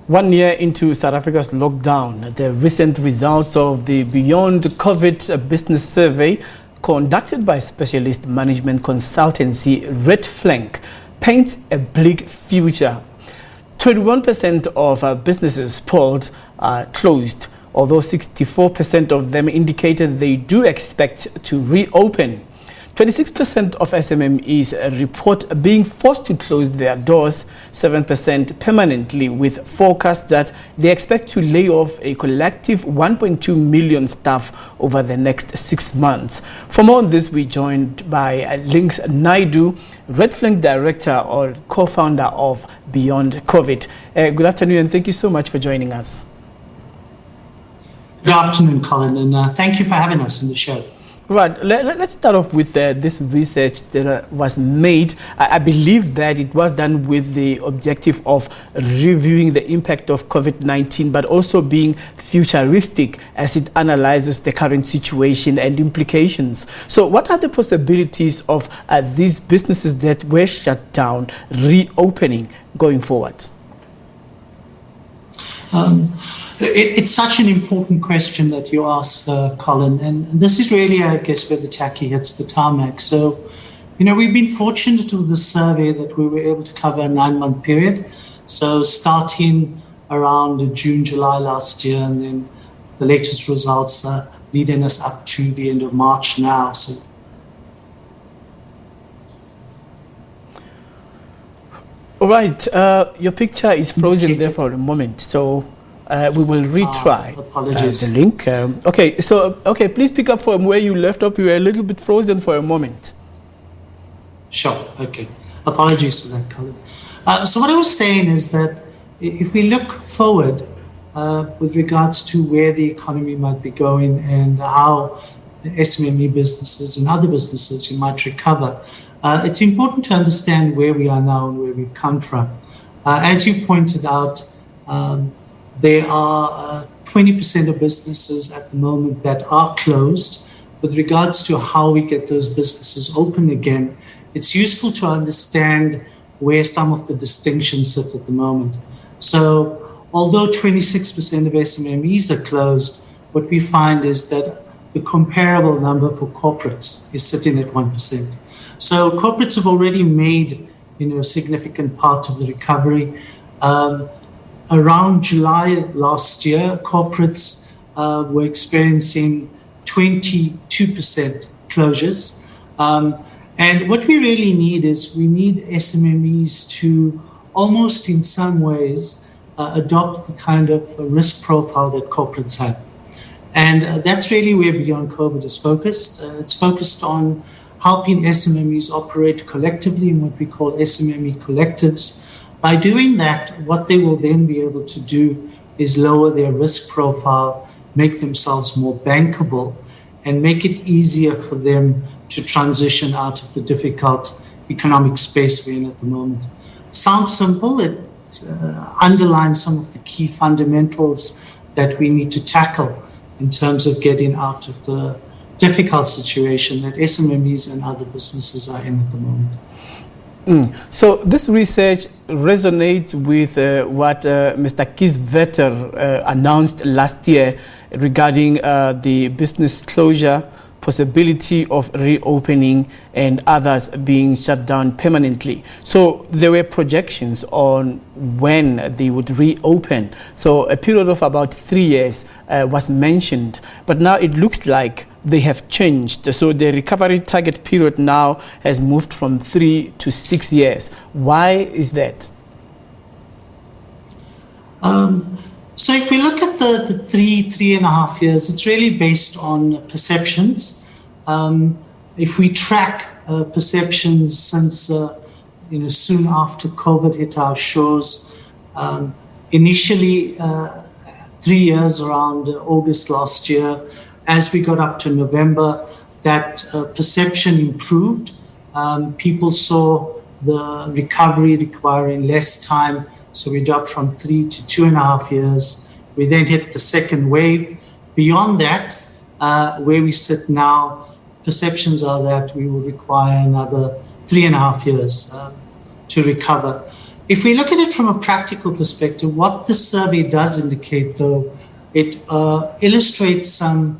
1 year into South Africa's lockdown, the recent results of the Beyond COVID business survey conducted by specialist management consultancy Redflank paints a bleak future. 21% of businesses polled are closed, although 64% of them indicated they do expect to reopen. 26% of SMMEs report being forced to close their doors, 7% permanently, with forecasts that they expect to lay off a collective 1.2 million staff over the next 6 months. For more on this, we're joined by Lings Naidoo, Redflank Director or co-founder of Beyond COVID. Good afternoon, and thank you so much for joining us. Good afternoon, Colin, and thank you for having us on the show. Right, let's start off with this research that was made. I believe that it was done with the objective of reviewing the impact of COVID-19, but also being futuristic as it analyzes the current situation and implications. So what are the possibilities of these businesses that were shut down reopening going forward? It's such an important question that you asked, Colin, and this is really, I guess, where the tacky hits the tarmac. So, we've been fortunate with the survey that we were able to cover a 9-month period. So starting around June, July last year, and then the latest results leading us up to the end of March now. So. All right, your picture is frozen there for a moment, so we will retry apologies. The link. Okay, please pick up from where you left off. You were a little bit frozen for a moment. Sure, okay. Apologies for that, Colin. So what I was saying is that if we look forward with regards to where the economy might be going and how the SMME businesses and other businesses you might recover, it's important to understand where we are now and where we've come from. As you pointed out, there are 20% of businesses at the moment that are closed. With regards to how we get those businesses open again, it's useful to understand where some of the distinctions sit at the moment. So although 26% of SMMEs are closed, what we find is that the comparable number for corporates is sitting at 1%. So corporates have already made, a significant part of the recovery. Around July last year, corporates were experiencing 22% closures. And what we really need is we need SMMEs to almost in some ways adopt the kind of risk profile that corporates have. And that's really where Beyond COVID is focused. It's focused on helping SMMEs operate collectively in what we call SMME collectives. By doing that, what they will then be able to do is lower their risk profile, make themselves more bankable, and make it easier for them to transition out of the difficult economic space we're in at the moment. Sounds simple. It underlines some of the key fundamentals that we need to tackle in terms of getting out of the difficult situation that SMMEs and other businesses are in at the moment. So this research resonates with what Mr. Kieswetter announced last year regarding the business closure, possibility of reopening, and others being shut down permanently. So there were projections on when they would reopen. So a period of about 3 years was mentioned, but now it looks like they have changed. So the recovery target period now has moved from 3 to 6 years. Why is that? So if we look at the 3.5 years, it's really based on perceptions. If we track perceptions since soon after COVID hit our shores, initially 3 years around August last year, as we got up to November, that perception improved. People saw the recovery requiring less time, so we dropped from 3 to 2.5 years. We then hit the second wave. Beyond that, where we sit now, perceptions are that we will require another 3.5 years to recover. If we look at it from a practical perspective, what the survey does indicate, though, it illustrates some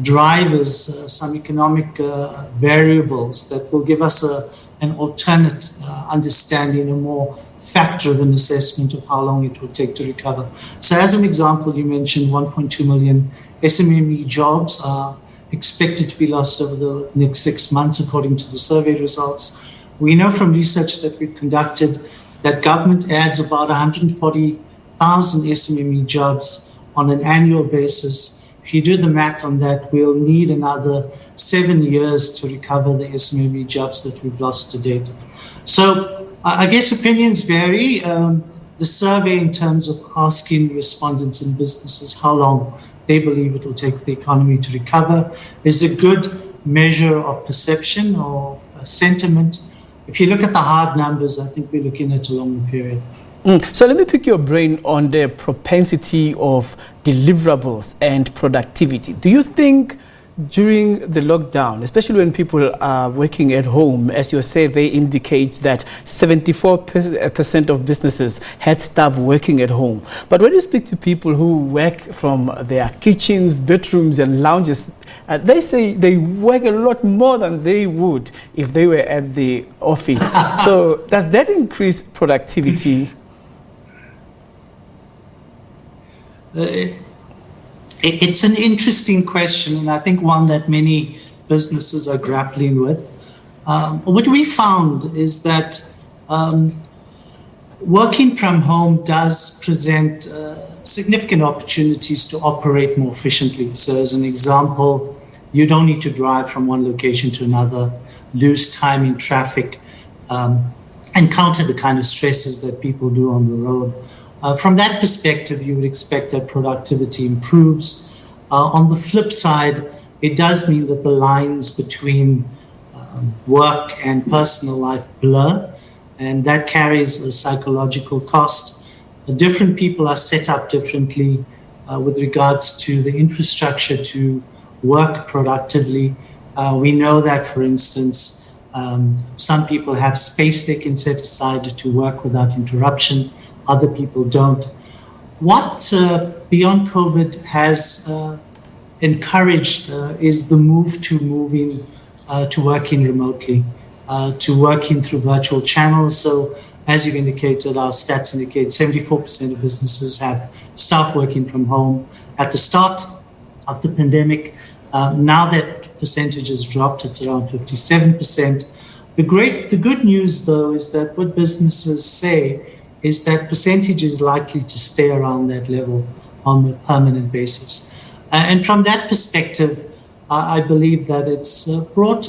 drivers, some economic variables that will give us an alternate understanding, a more factor-driven assessment of how long it will take to recover. So as an example, you mentioned 1.2 million SMME jobs are expected to be lost over the next 6 months, according to the survey results. We know from research that we've conducted that government adds about 140,000 SMME jobs on an annual basis. If you do the math on that, we'll need another 7 years to recover the SMME jobs that we've lost to date. So I guess opinions vary. The survey, in terms of asking respondents and businesses how long they believe it will take the economy to recover, is a good measure of perception or sentiment. If you look at the hard numbers, I think we're looking at a longer period. So let me pick your brain on the propensity of deliverables and productivity. Do you think during the lockdown, especially when people are working at home, as your survey indicates that 74% of businesses had staff working at home, but when you speak to people who work from their kitchens, bedrooms and lounges, they say they work a lot more than they would if they were at the office. So does that increase productivity? It's an interesting question, and I think one that many businesses are grappling with. What we found is that working from home does present significant opportunities to operate more efficiently. So as an example, you don't need to drive from one location to another, lose time in traffic, encounter the kind of stresses that people do on the road. From that perspective, you would expect that productivity improves. On the flip side, it does mean that the lines between work and personal life blur, and that carries a psychological cost. Different people are set up differently with regards to the infrastructure to work productively. We know that, for instance, some people have space they can set aside to work without interruption. Other people don't. What Beyond COVID has encouraged is the move to working remotely, to working through virtual channels. So as you've indicated, our stats indicate 74% of businesses have staff working from home. At the start of the pandemic, now that percentage has dropped, it's around 57%. The good news, though, is that what businesses say is that percentage is likely to stay around that level on a permanent basis. And from that perspective, I believe that it's brought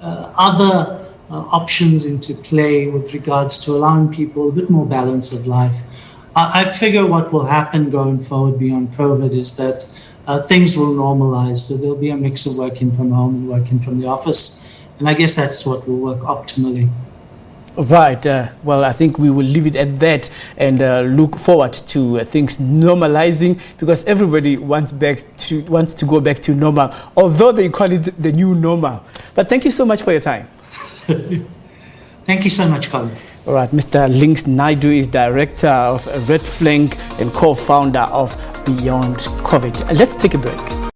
other options into play with regards to allowing people a bit more balance of life. I figure what will happen going forward beyond COVID is that things will normalize. So there'll be a mix of working from home and working from the office. And I guess that's what will work optimally. Right. Well, I think we will leave it at that and look forward to things normalizing, because everybody wants to go back to normal, although they call it the new normal. But thank you so much for your time. Thank you so much, Colin. All right. Mr. Lings Naidoo is director of Redflank and co-founder of Beyond COVID. Let's take a break.